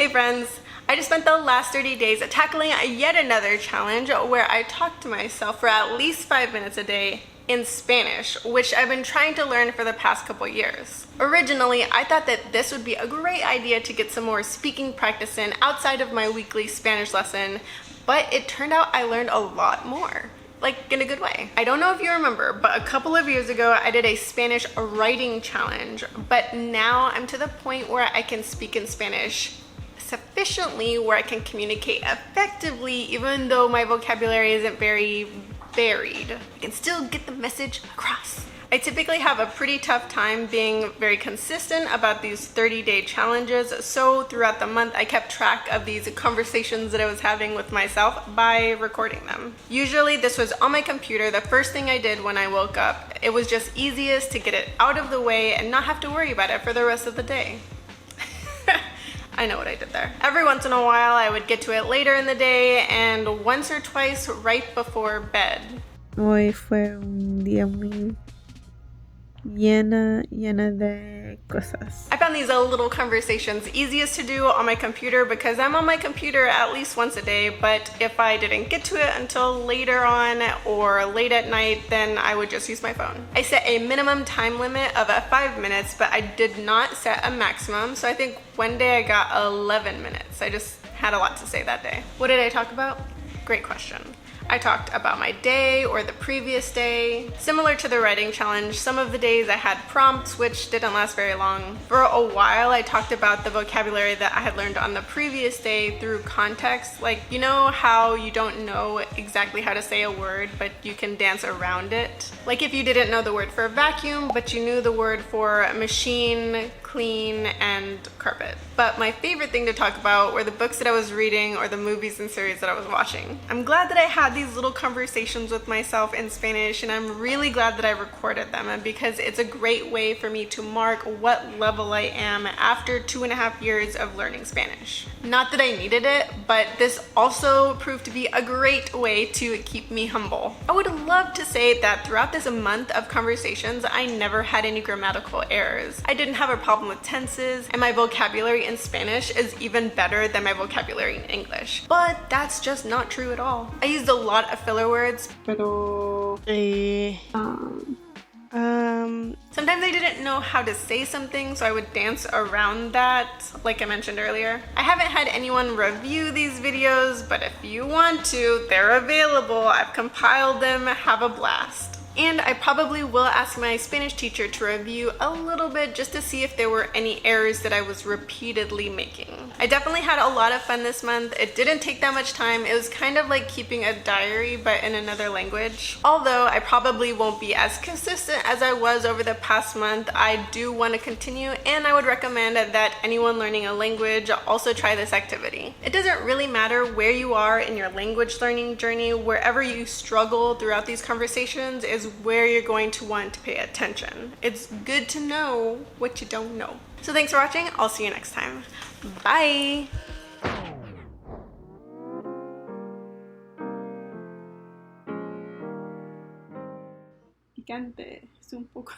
Hey friends! I just spent the last 30 days tackling yet another challenge where I talk to myself for at least 5 minutes a day in Spanish, which I've been trying to learn for the past couple years. Originally, I thought that this would be a great idea to get some more speaking practice in outside of my weekly Spanish lesson, but it turned out I learned a lot more. Like, in a good way. I don't know if you remember, but a couple of years ago I did a Spanish writing challenge, but now I'm to the point where I can speak in Spanish sufficiently where I can communicate effectively even though my vocabulary isn't very varied. I can still get the message across. I typically have a pretty tough time being very consistent about these 30-day challenges, so throughout the month I kept track of these conversations that I was having with myself by recording them. Usually this was on my computer the first thing I did when I woke up. It was just easiest to get it out of the way and not have to worry about it for the rest of the day. I know what I did there. Every once in a while I would get to it later in the day and once or twice right before bed. Hoy fue un día muy llena de cosas. I found these little conversations easiest to do on my computer because I'm on my computer at least once a day, but if I didn't get to it until later on or late at night, then I would just use my phone. I set a minimum time limit of 5 minutes, but I did not set a maximum, so I think one day I got 11 minutes. I just had a lot to say that day. What did I talk about? Great question. I talked about my day or the previous day. Similar to the writing challenge, some of the days I had prompts which didn't last very long. For a while I talked about the vocabulary that I had learned on the previous day through context. Like, you know how you don't know exactly how to say a word but you can dance around it? Like if you didn't know the word for vacuum but you knew the word for machine, clean, and carpet. But my favorite thing to talk about were the books that I was reading or the movies and series that I was watching. I'm glad that I had these little conversations with myself in Spanish, and I'm really glad that I recorded them because it's a great way for me to mark what level I am after 2.5 years of learning Spanish. Not that I needed it, but this also proved to be a great way to keep me humble. I would love to say that throughout this month of conversations, I never had any grammatical errors. I didn't have a problem with tenses, and my vocabulary in Spanish is even better than my vocabulary in English. But that's just not true at all. I used a lot of filler words, pero sometimes I didn't know how to say something, so I would dance around that, like I mentioned earlier. I haven't had anyone review these videos, but if you want to, they're available. I've compiled them. Have a blast. And I probably will ask my Spanish teacher to review a little bit just to see if there were any errors that I was repeatedly making. I definitely had a lot of fun this month. It didn't take that much time. It was kind of like keeping a diary but in another language. Although I probably won't be as consistent as I was over the past month, I do want to continue, and I would recommend that anyone learning a language also try this activity. It doesn't really matter where you are in your language learning journey. Wherever you struggle throughout these conversations is where you're going to want to pay attention. It's good to know what you don't know. So thanks for watching. I'll see you next time. Bye! Picante, es un poco.